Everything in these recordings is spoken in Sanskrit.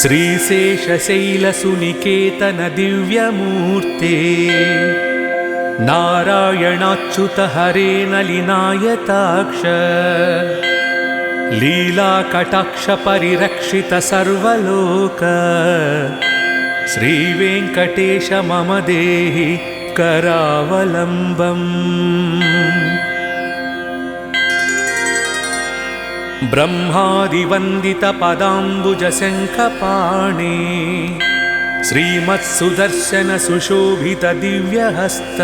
श्रीशेषशैलसुनिकेतन दिव्यमूर्ते नारायणाच्युत हरे नलिनायताक्ष लीलाकटाक्ष परिरक्षित सर्वलोक श्रीवेङ्कटेश मम देहि करावलम्बम्। ब्रह्मादिवन्दित पदाम्बुजशङ्खपाणि श्रीमत्सुदर्शन सुशोभित दिव्यहस्त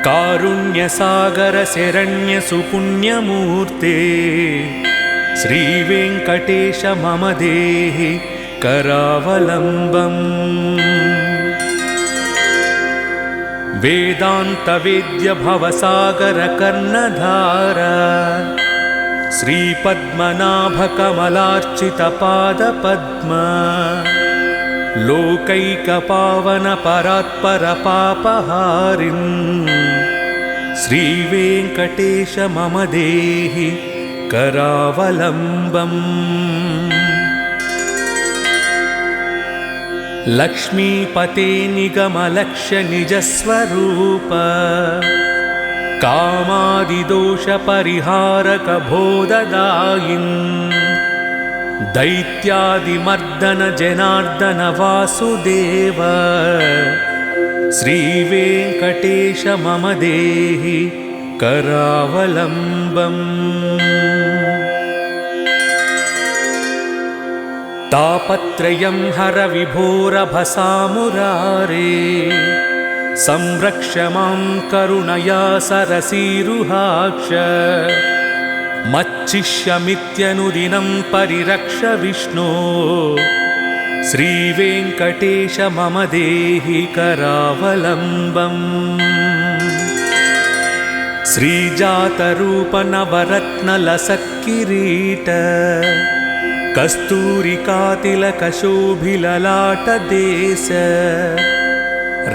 कारुण्यसागर शरण्य सुपुण्यमूर्ते श्रीवेङ्कटेश मम देहि करावलम्बम्। वेदान्त वेद्य भवसागर कर्णधार श्रीपद्मनाभ कमलार्चित पादपद्म लोकैकपावन परात्पर पापहारिन् श्रीवेङ्कटेश मम देहि करावलम्बम्। लक्ष्मीपते निगमलक्ष्य निजस्वरूप कामादिदोष परिहारक बोधदायिन् दैत्यादिमर्दन जनार्दन वासुदेव श्रीवेङ्कटेश मम देहि करावलम्बम्। तापत्रयं हर विभोरभसामुरारे संरक्ष मां करुणया सरसीरुहाक्ष मच्चिष्यमित्यनुदिनं परिरक्ष विष्णो श्रीवेङ्कटेश मम देहि करावलम्बम्। श्रीजातरूप नवरत्नलसत्किरीट कस्तूरिकातिलकशोभिललाटदेश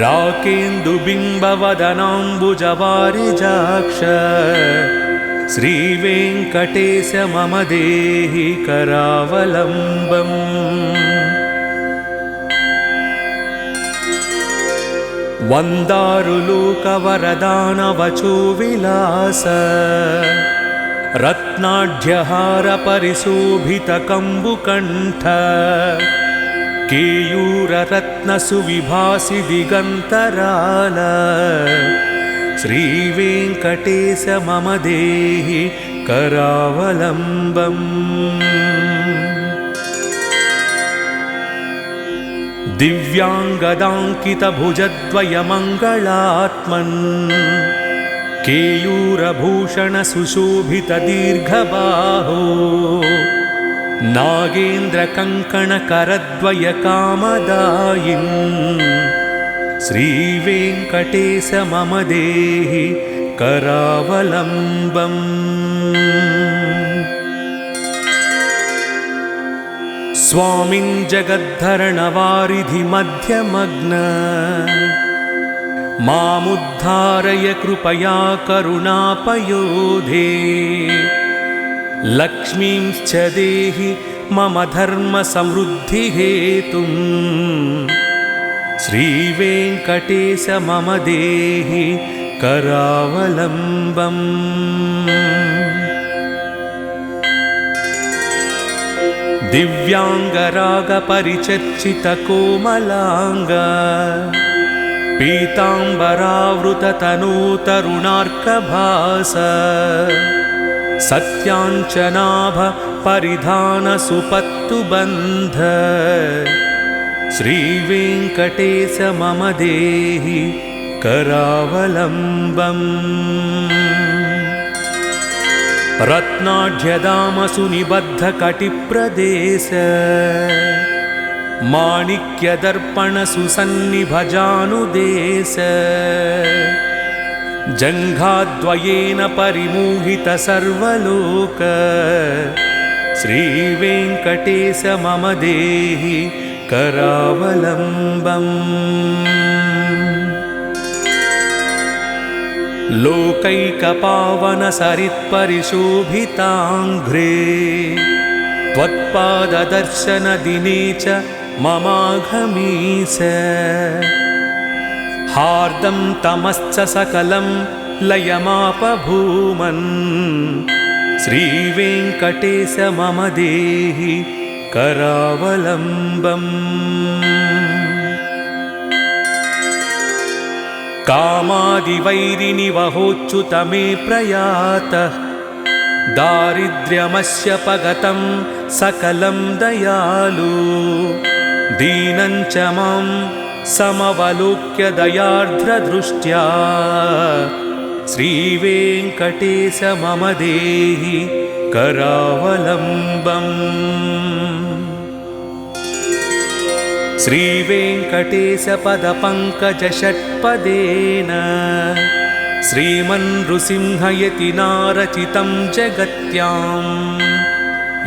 राकेन्दुबिम्बवदनाम्बुजवारिजाक्ष श्रीवेङ्कटेश मम देहि करावलम्बम्। वन्दारुलोकवरदानवचो विलास रत्नाढ्यहार परिशोभित कम्बुकण्ठ केयूररत्न सुविभासि दिगन्तराल श्रीवेङ्कटेश मम देहि करावलम्बम्। दिव्याङ्गदाङ्कित भुजद्वयमङ्गलात्मन् केयूरभूषण सुशोभित दीर्घबाहो नागेन्द्रकङ्कण करद्वय कामदायिन् श्रीवेङ्कटेश मम देहि करावलम्बम्। स्वामिन् जगद्धरणवारिधि मध्यमग्न मामुद्धारय कृपया करुणापयोधे लक्ष्मींश्च देहि मम धर्म समृद्धि हेतुं श्रीवेङ्कटेश मम देहि करावलम्बम्। दिव्याङ्गराग परिचर्चित कोमलाङ्ग पीताम्बरावृत तनो तरुणार्कभास सत्याञ्चनाभ परिधान सुपत्तुबन्ध श्रीवेङ्कटेश मम देहि करावलम्बम्। रत्नाढ्यदाम सुनिबद्ध कटिप्रदेश माणिक्यदर्पण सुसन्निभजानुदेश जङ्घाद्वयेन परिमोहित सर्वलोक श्रीवेङ्कटेश मम देहि करावलम्बम्। लोकैकपावन सरित्परिशोभिताङ्घ्रे त्वत्पाददर्शनदिने च ममाघमीस हार्दं तमश्च सकलं लयमापभूमन् श्रीवेङ्कटेश मम देहि करावलम्बम् कामादिवैरिनिवहोच्युत मे प्रयातः दारिद्र्यमस्य पगतं सकलं दयालु दीनं च मां समवलोक्य दयार्द्रदृष्ट्या श्रीवेङ्कटेश मम देहि करावलम्बम् श्रीवेङ्कटेश पदपङ्कजषट्पदेन श्रीमन्नृसिंहयतिना रचितं जगत्याम्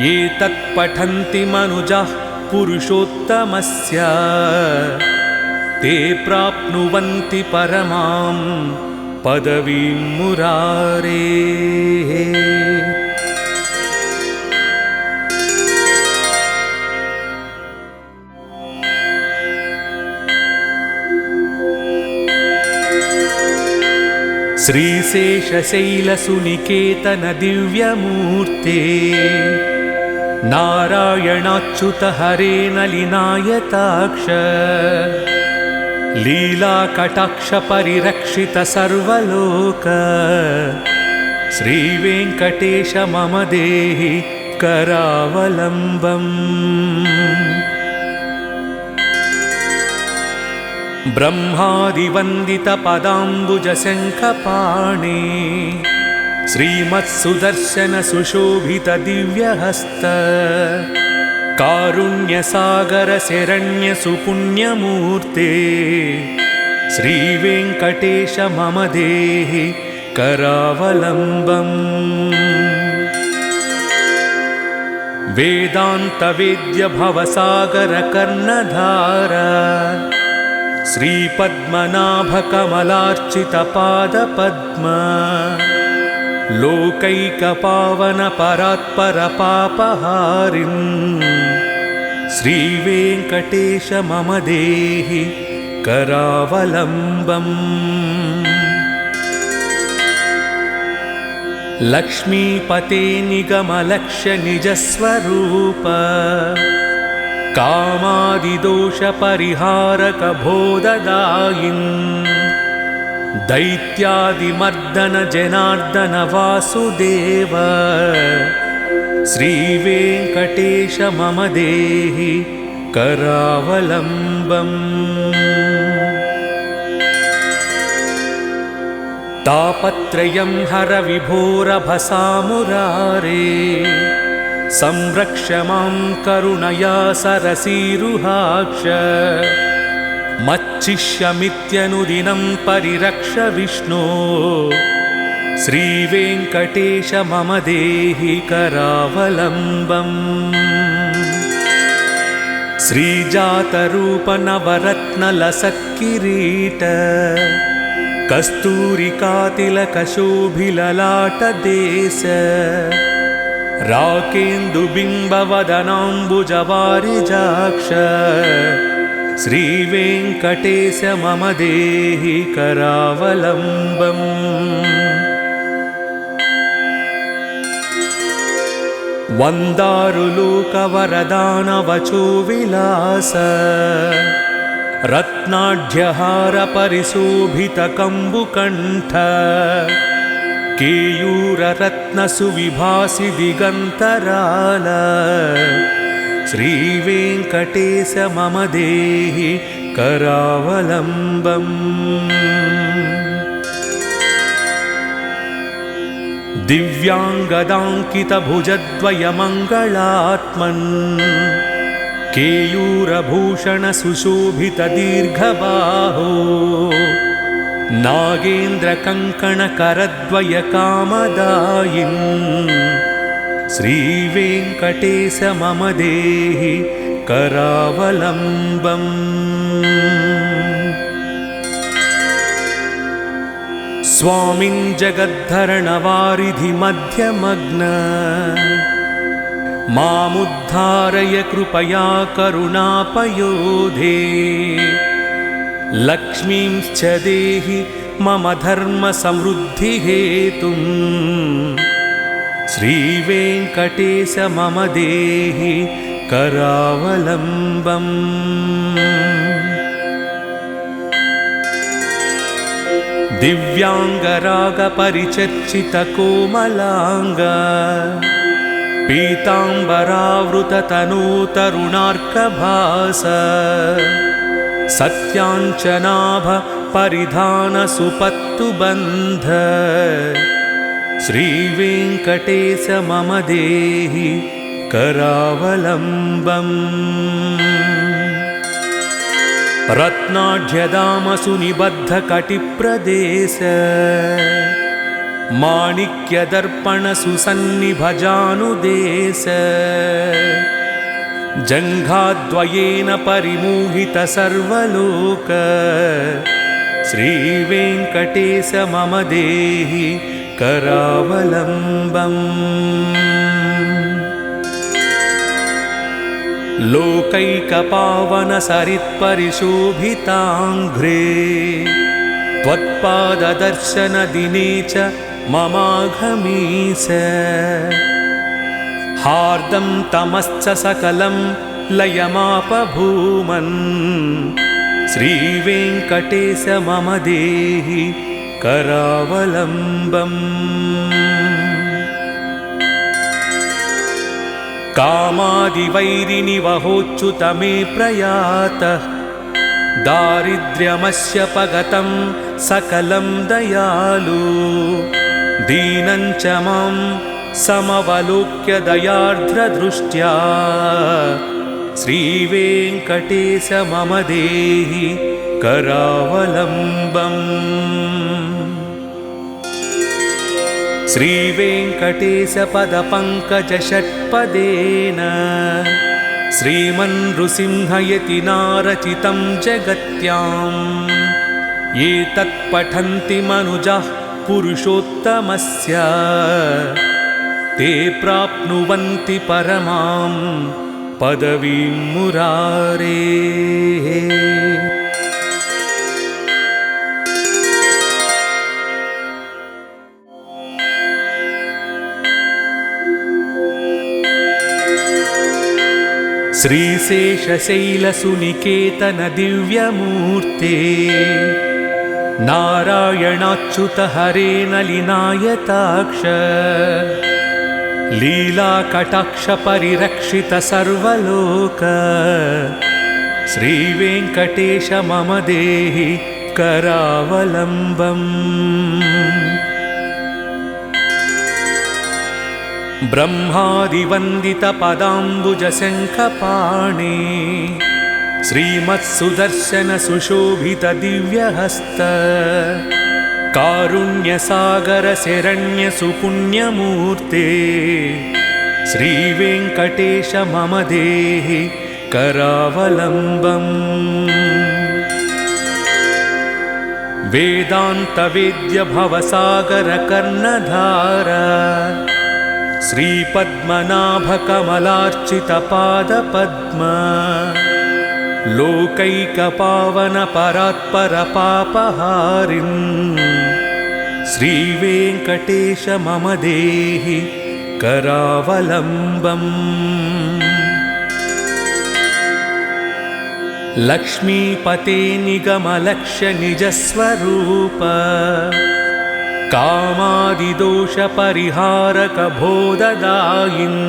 ये तत्पठन्ति मनुजाः पुरुषोत्तमस्य ते प्राप्नुवन्ति परमां पदवीं मुरारेः। श्रीशेषशैलसुनिकेतन दिव्यमूर्ते नारायणाच्युत हरे नलिनायताक्ष लीलाकटाक्ष परिरक्षित सर्वलोक श्रीवेङ्कटेश मम देहि करावलम्बम् ब्रह्मादिवन्दित पदाम्बुजशङ्खपाणि श्रीमत्सुदर्शन सुशोभित दिव्यहस्त कारुण्यसागर शरण्य सुपुण्यमूर्ते श्रीवेङ्कटेश मम देहि करावलम्बम् वेदान्तवेद्य भवसागर कर्णधार श्रीपद्मनाभकमलार्चित पादपद्म लोकैकपावन परात्पर पापहारिन् श्रीवेङ्कटेश मम देहि करावलम्बम् लक्ष्मीपते निगमलक्ष्य निजस्वरूप कामादिदोषपरिहारक बोधदायिन् दैत्यादिमर्दन जनार्दन वासुदेव श्रीवेङ्कटेश मम देहि करावलम्बम् तापत्रयं हर विभोरभसामुरारे संरक्ष मां करुणया सरसीरुहाक्ष मच्चिष्यमित्यनुदिनं परिरक्ष विष्णो श्रीवेङ्कटेश मम देहि करावलम्बम् श्रीजातरूप नवरत्नलसत्किरीट कस्तूरिकातिलकशोभिललाटदेश राकेन्दुबिम्बवदनाम्बुजवारिजाक्ष श्रीवेङ्कटेश मम देहि करावलम्बम् वन्दारुलोकवरदानवचो विलास रत्नाढ्यहार परिशोभित कम्बुकण्ठ केयूररत्नसुविभासि दिगन्तराल श्रीवेङ्कटेश मम देहि करावलम्बम् दिव्याङ्गदाङ्कितभुजद्वयमङ्गलात्मन् केयूरभूषण सुशोभित दीर्घबाहो नागेन्द्रकङ्कणकरद्वय कामदायिन् श्रीवेङ्कटेश मम देहि करावलम्बम् स्वामिन् जगद्धरणवारिधि मध्यमग्न मामुद्धारय कृपया करुणापयोधे लक्ष्मींश्च देहि मम धर्मसमृद्धिहेतुम् श्रीवेङ्कटेश मम देहि करावलम्बम् दिव्याङ्गरागपरिचर्चितकोमलाङ्ग पीताम्बरावृततनूतरुणार्कभास सत्याञ्चनाभ परिधानसुपत्तुबन्ध श्रीवेङ्कटेश मम देहि करावलम्बम् रत्नाढ्यदामसुनिबद्धकटिप्रदेश माणिक्यदर्पणसुसन्निभजानुदेश जङ्घाद्वयेन परिमोहित सर्वलोक श्रीवेङ्कटेश मम देहि करावलम्बम् लोकैकपावनसरित्परिशोभिताङ्घ्रे त्वत्पाददर्शनदिने च ममाघमीश हार्दं तमश्च सकलं लयमापभूमन् श्रीवेङ्कटेश मम देहि करावलम्बम् कामादिवैरिनिवहोच्युत मे प्रयातः दारिद्र्यमस्य पगतं सकलं दयालु दीनं च मां समवलोक्य दयार्द्रदृष्ट्या श्रीवेङ्कटेश मम देहि करावलम्बम् श्रीवेङ्कटेश पदपङ्कजषट्पदेन श्रीमन्नृसिंहयतिनारचितं जगत्याम् ये तत्पठन्ति मनुजाः पुरुषोत्तमस्य ते प्राप्नुवन्ति परमां पदवीं मुरारेः। श्रीशेषशैलसुनिकेतन दिव्यमूर्ते नारायणाच्युत हरे नलिनायताक्ष लीलाकटाक्ष परिरक्षित सर्वलोक श्रीवेङ्कटेश मम देहि करावलम्बम् ब्रह्मादिवन्दितपदाम्बुजशङ्खपाणि श्रीमत्सुदर्शनसुशोभित दिव्यहस्त कारुण्यसागरशरण्यसुपुण्यमूर्ते श्रीवेङ्कटेश मम देहि करावलम्बम् वेदान्तवेद्य भवसागरकर्णधार श्रीपद्मनाभकमलार्चितपादपद्म लोकैकपावनपरात्परपापहारिन् श्रीवेङ्कटेश मम देहि करावलम्बम् लक्ष्मीपते निगमलक्ष्य निजस्वरूप कामादिदोषपरिहारक बोधदायिन्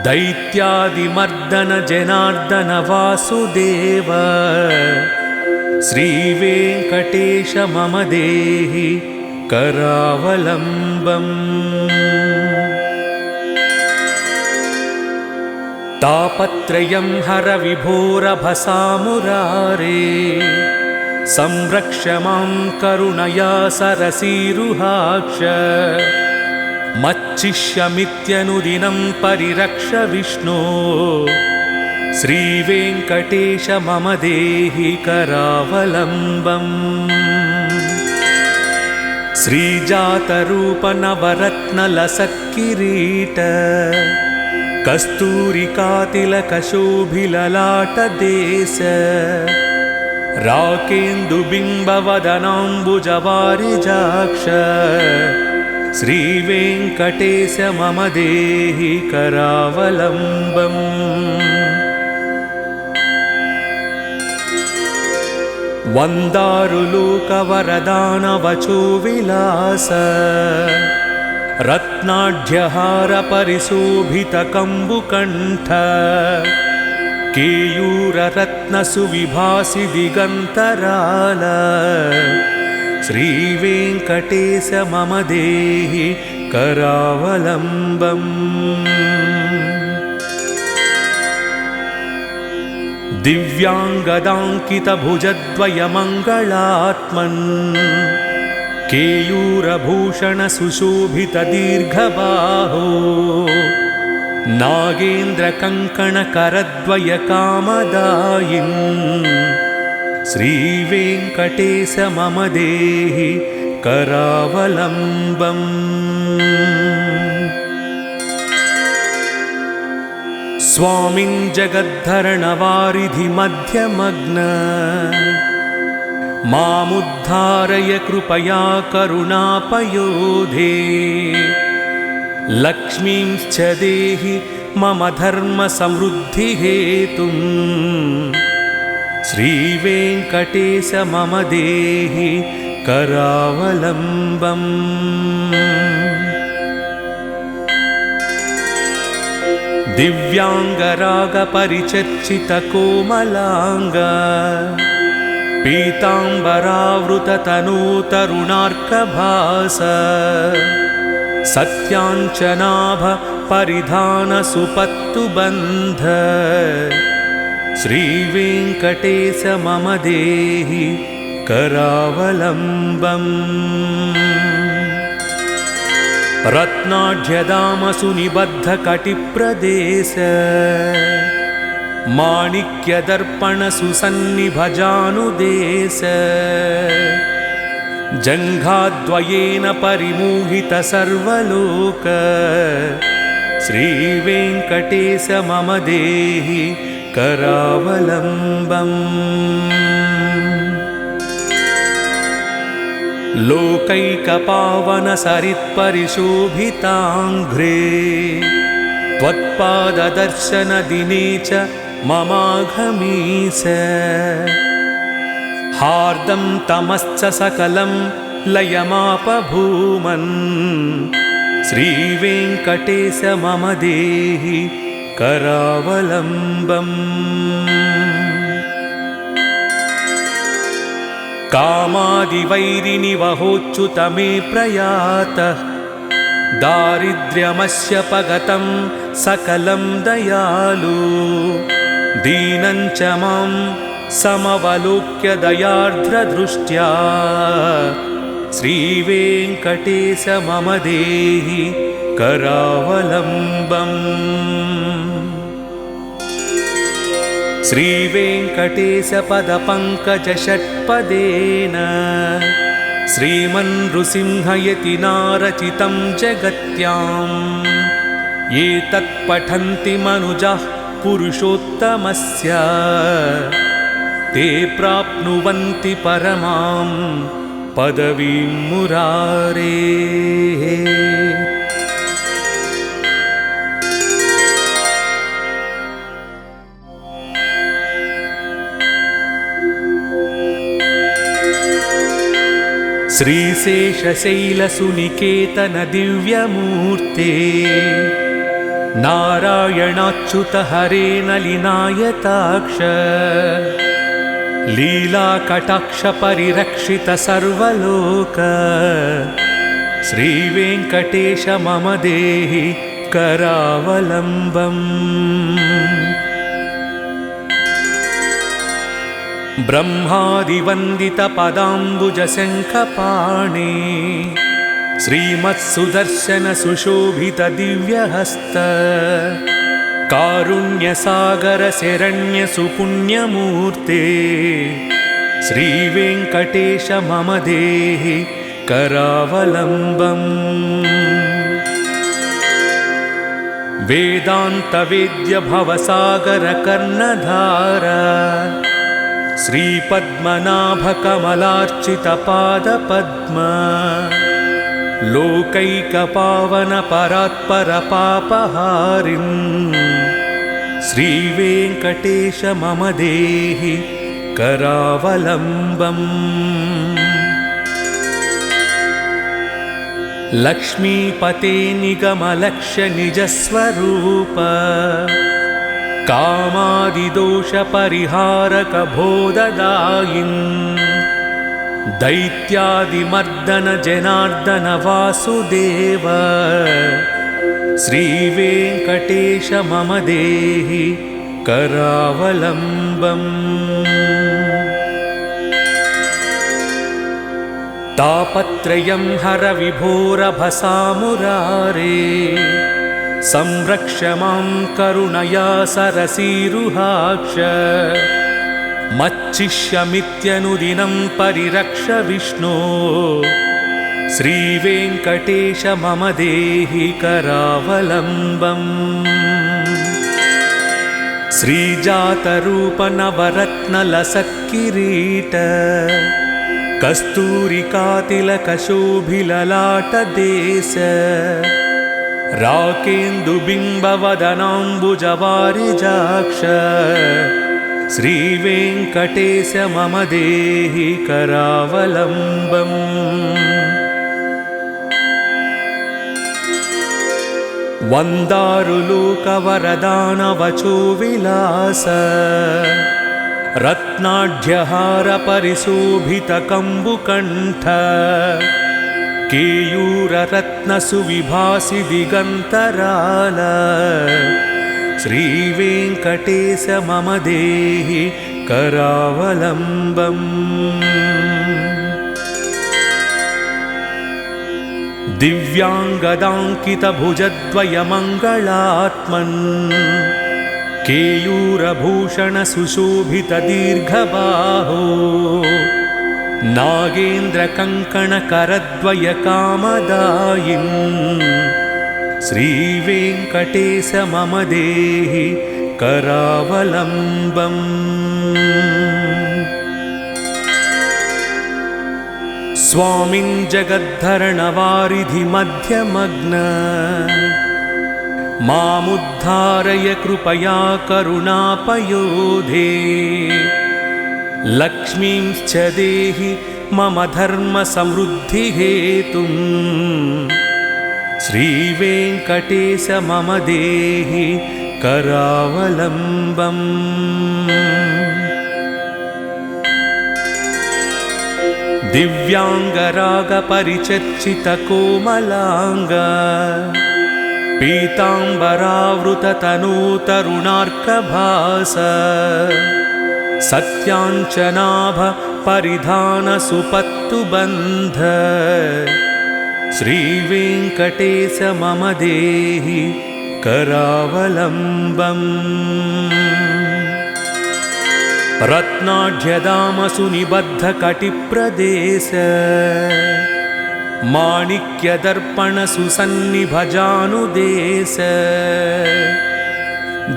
दैत्यादिमर्दन जनार्दन वासुदेव श्रीवेङ्कटेश मम देहि करावलम्बम् तापत्रयं हर विभोरभसामुरारे संरक्ष मां करुणया सरसीरुहाक्ष मच्चिष्यमित्यनुदिनं परिरक्ष विष्णो श्रीवेङ्कटेश मम देहि करावलम्बम् श्रीजातरूपनवरत्नलसत्किरीट कस्तूरिकातिलकशोभिललाटदेश राकेन्दुबिम्बवदनाम्बुजवारिजाक्ष श्रीवेङ्कटेश मम देहि करावलम्बम्। वन्दारुलोकवरदानवचो विलास रत्नाढ्यहारपरिशोभितकम्बुकण्ठ केयूररत्नसुविभासि दिगन्तराल श्रीवेङ्कटेश मम देहि करावलम्बम्। दिव्याङ्गदाङ्कितभुजद्वयमङ्गलात्मन् केयूरभूषणसुशोभितदीर्घबाहो नागेन्द्रकङ्कणकरद्वयकामदायिन् श्रीवेङ्कटेश मम देहि करावलम्बम्। स्वामिन् जगद्धरणवारिधिमध्यमग्न मामुद्धारय कृपया करुणापयोधे लक्ष्मींश्च देहि मम धर्मसमृद्धिहेतुं श्रीवेङ्कटेश मम देहि करावलम्बम्। दिव्याङ्गरागपरिचर्चितकोमलाङ्ग पीताम्बरावृततनूतरुणार्कभास सत्याञ्चनाभ परिधानसुपत्तुबन्ध श्रीवेङ्कटेश मम देहि करावलम्बम्। रत्नाढ्यदामसुनिबद्धकटिप्रदेश माणिक्यदर्पणसुसन्निभजानुदेश जङ्घाद्वयेन परिमोहितसर्वलोक श्रीवेङ्कटेश मम देहि करावलम्बम्। लोकैकपावनसरित्परिशोभिताङ्घ्रे त्वत्पाददर्शनदिने च ममाघमीस हार्दं तमश्च सकलं लयमापभूमन् श्रीवेङ्कटेश मम देहि करावलम्बम्। कामादिवैरिनिवहोच्युत मे प्रयातः दारिद्र्यमस्य पगतं सकलं दयालु दीनं च मां समवलोक्य दयार्द्रदृष्ट्या श्रीवेङ्कटेश मम देहि करावलम्बम्। श्रीवेङ्कटेशपदपङ्कजषट्पदेन श्रीमन्नृसिंहयतिना रचितं जगत्याम् ये तत्पठन्ति मनुजाः पुरुषोत्तमस्य ते प्राप्नुवन्ति परमां पदवीं मुरारेः। श्रीशेषशैलसुनिकेतन दिव्यमूर्ते नारायणाच्युत हरे नलिनायताक्ष लीलाकटाक्ष परिरक्षित सर्वलोक श्रीवेङ्कटेश मम देहि करावलम्बम्। ब्रह्मादिवन्दितपदाम्बुजशङ्खपाणि श्रीमत्सुदर्शनसुशोभितदिव्यहस्त कारुण्यसागरशरण्यसुपुण्यमूर्ते श्रीवेङ्कटेश मम देहि करावलम्बम्। वेदान्तवेद्य भवसागरकर्णधार श्रीपद्मनाभकमलार्चितपादपद्म लोकैकपावनपरात्परपापहारिन् श्रीवेङ्कटेश मम देहि करावलम्बम्। लक्ष्मीपते निगमलक्ष्य निजस्वरूप कामादिदोषपरिहारक बोधदायिन् दैत्यादिमर्दन जनार्दन वासुदेव श्रीवेङ्कटेश मम देहि करावलम्बम्। तापत्रयं हर विभोरभसामुरारे संरक्ष मां करुणया सरसीरुहाक्ष मच्चिष्यमित्यनुदिनं परिरक्ष विष्णो श्रीवेङ्कटेश मम देहि करावलम्बम्। श्रीजातरूपनवरत्नलसत्किरीट कस्तूरिकातिलकशोभिललाटदेश राकेन्दुबिम्बवदनाम्बुजवारिजाक्ष श्रीवेङ्कटेश मम देहि करावलम्बम्। वन्दारुलोकवरदानवचो विलास रत्नाढ्यहार परिशोभितकम्बुकण्ठ केयूररत्नसुविभासि दिगन्तराल श्रीवेङ्कटेश मम देहि करावलम्बम्। दिव्याङ्गदाङ्कितभुजद्वयमङ्गलात्मन् केयूरभूषणसुशोभितदीर्घबाहो नागेन्द्रकङ्कणकरद्वयकामदायिन् श्रीवेङ्कटेश मम देहि करावलम्बम्। स्वामिन् जगद्धरणवारिधिमध्यमग्न मामुद्धारय कृपया करुणापयोधे लक्ष्मींश्च देहि मम धर्मसमृद्धिहेतुं श्रीवेङ्कटेश मम देहि करावलम्बम्। दिव्याङ्गरागपरिचर्चितकोमलाङ्ग पीताम्बरावृततनूतरुणार्कभास सत्याञ्चनाभ परिधानसुपत्तुबन्ध श्रीवेङ्कटेश मम देहि करावलम्बम्। रत्नाढ्यदामसुनिबद्धकटिप्रदेश माणिक्यदर्पणसुसन्निभजानुदेश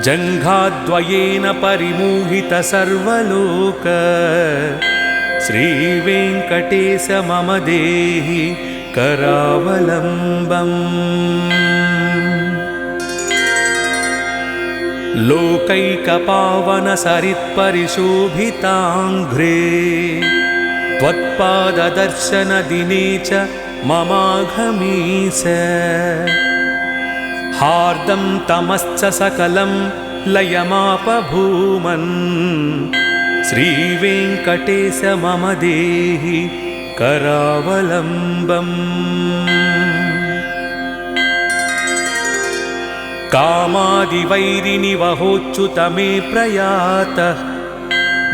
जङ्घाद्वयेन परिमोहितसर्वलोक श्रीवेङ्कटेश मम देहि करावलम्बम्। लोकैकपावनसरित्परिशोभिताङ्घ्रे त्वत्पाददर्शनदिने च ममाघमीस हार्दं तमश्च सकलं लयमापभूमन् श्रीवेङ्कटेश मम देहि करावलम्बम्। कामादिवैरिनिवहोच्युत मे प्रयातः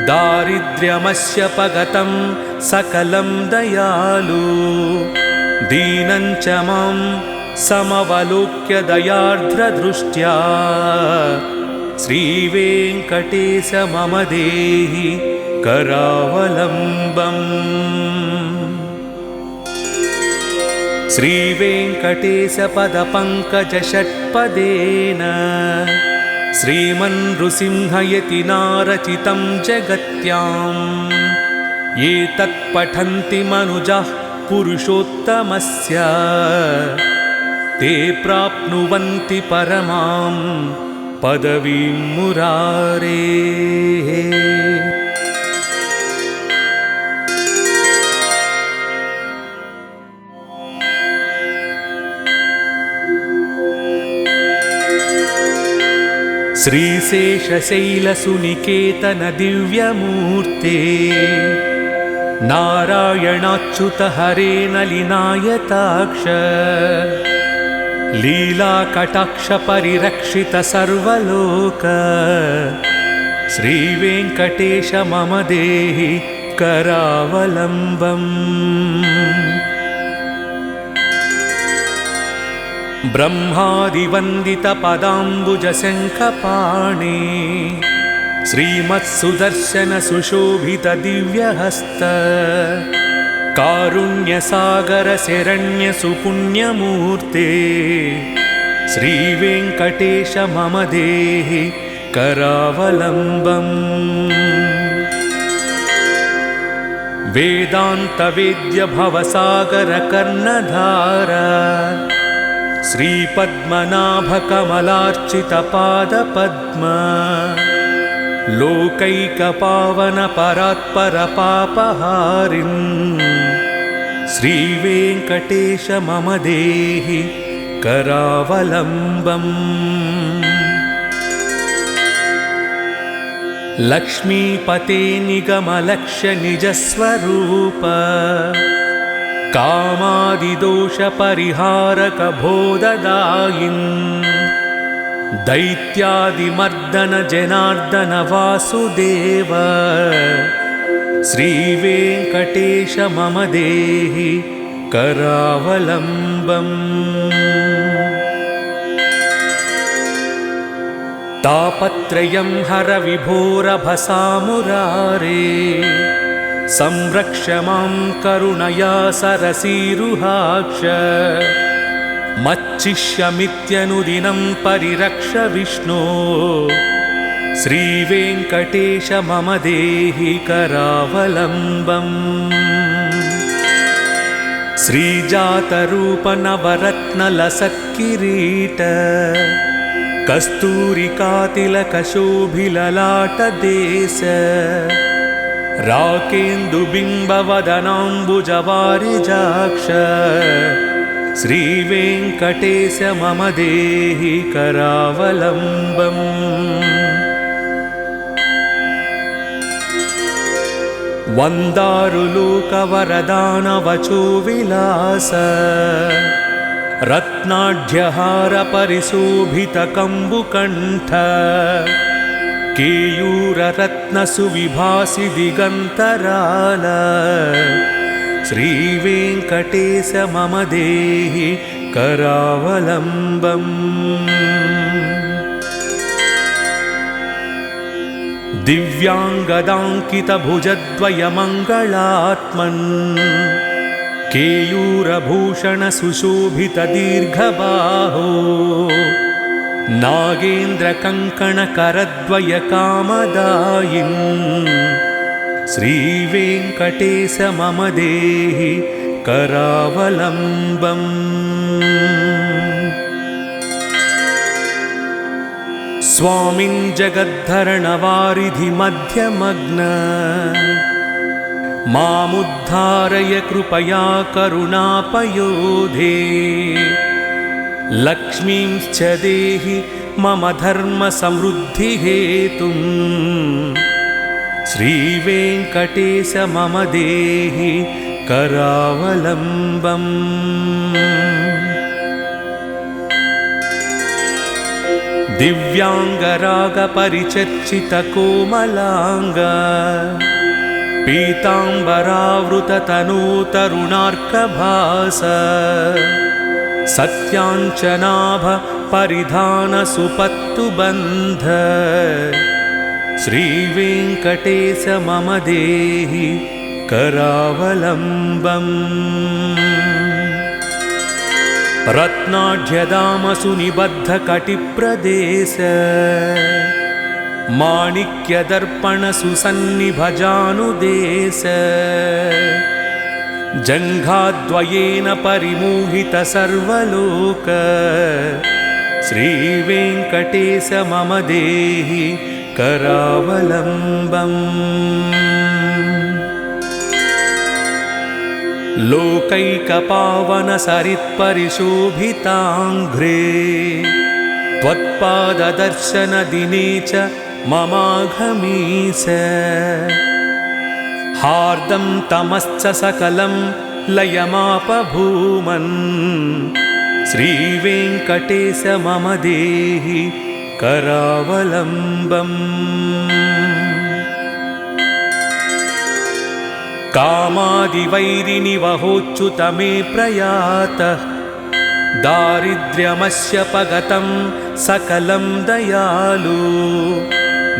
दारिद्र्यमस्य पगतं सकलं दयालु दीनं च मां समवलोक्य दयार्द्रदृष्ट्या श्रीवेङ्कटेश मम देहि करावलम्बम्। श्रीवेङ्कटेशपदपङ्कजषट्पदेन श्रीमन्नृसिंहयतिना रचितं जगत्याम् ये तत्पठन्ति मनुजाः पुरुषोत्तमस्य ते प्राप्नुवन्ति परमां पदवीं मुरारेः। श्रीशेषशैलसुनिकेतन दिव्यमूर्ते नारायणाच्युत हरे नलिनायताक्ष लीलाकटाक्ष परिरक्षित सर्वलोक श्रीवेङ्कटेश मम देहि करावलम्बम्। ब्रह्मादिवन्दित पदाम्बुजशङ्खपाणि श्रीमत्सुदर्शन सुशोभित दिव्यहस्त कारुण्यसागर शरण्य सुपुण्यमूर्ते श्रीवेङ्कटेश मम देहि करावलम्बम्। वेदान्त वेद्य भवसागर कर्णधार श्रीपद्मनाभ कमलार्चित पादपद्म लोकैकपावन परात्पर पापहारिन् श्रीवेङ्कटेश मम देहि करावलम्बम्। लक्ष्मीपते निगमलक्ष्य निजस्वरूप कामादिदोषपरिहारक बोधदायिन् दैत्यादिमर्दन जनार्दन वासुदेव श्रीवेङ्कटेश मम देहि करावलम्बम्। तापत्रयं हर विभोरभसामुरारे संरक्ष मां करुणया सरसीरुहाक्ष मच्चिष्यमित्यनुदिनं परिरक्ष विष्णो श्रीवेङ्कटेश मम देहि करावलम्बम्। श्रीजातरूप नवरत्नलसत्किरीट कस्तूरिकातिलकशोभिललाटदेश राकेन्दुबिम्बवदनाम्बुजवारिजाक्ष श्रीवेङ्कटेश मम देहि करावलम्बम्। वन्दारुलोकवरदानवचो विलास रत्नाढ्यहार परिशोभित कम्बुकण्ठ केयूररत्नसुविभासि दिगन्तराल श्रीवेङ्कटेश मम देहि करावलम्बम्। दिव्याङ्गदाङ्कितभुजद्वयमङ्गलात्मन् केयूरभूषण सुशोभित दीर्घबाहो नागेन्द्रकङ्कणकरद्वय कामदायिन् श्रीवेङ्कटेश मम देहि करावलम्बम्। स्वामिन् जगद्धरणवारिधि मध्यमग्न मामुद्धारय कृपया करुणापयोधे लक्ष्मींश्च देहि मम धर्म समृद्धिहेतुं श्रीवेङ्कटेश मम देहि करावलम्बम्। दिव्याङ्गरागपरिचर्चित कोमलाङ्ग पीताम्बरावृततनूतरुणार्कभास सत्याञ्चनाभ परिधान सुपत्तुबन्ध श्रीवेङ्कटेश मम देहि करावलम्बम्। रत्नाढ्यदामसु निबद्धकटिप्रदेश माणिक्यदर्पणसुसन्निभजानुदेश जङ्घाद्वयेन परिमोहित सर्वलोक श्रीवेङ्कटेश मम देहि करावलम्बम्। लोकैकपावनसरित्परिशोभिताङ्घ्रे त्वत्पाददर्शनदिने च ममाघमीश हार्दं तमश्च सकलं लयमापभूमन् श्रीवेङ्कटेश मम देहि करावलम्बम्। कामादिवैरिनिवहोच्युत मे प्रयातः दारिद्र्यमस्य पगतं सकलं दयालु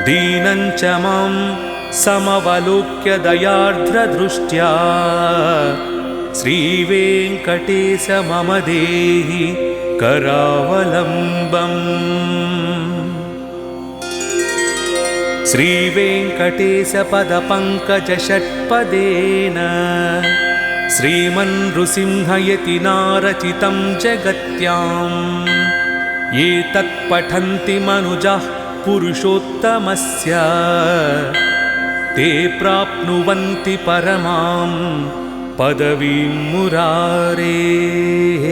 दीनं च मां समवलोक्य दयार्द्रदृष्ट्या श्रीवेङ्कटेश मम देहि करावलम्बम्। श्रीवेङ्कटेशपदपङ्कजषट्पदेन श्रीमन्नृसिंहयतिना रचितं जगत्याम् एतत् पठन्ति मनुजाः पुरुषोत्तमस्य ते प्राप्नुवन्ति परमां पदवीं मुरारेः।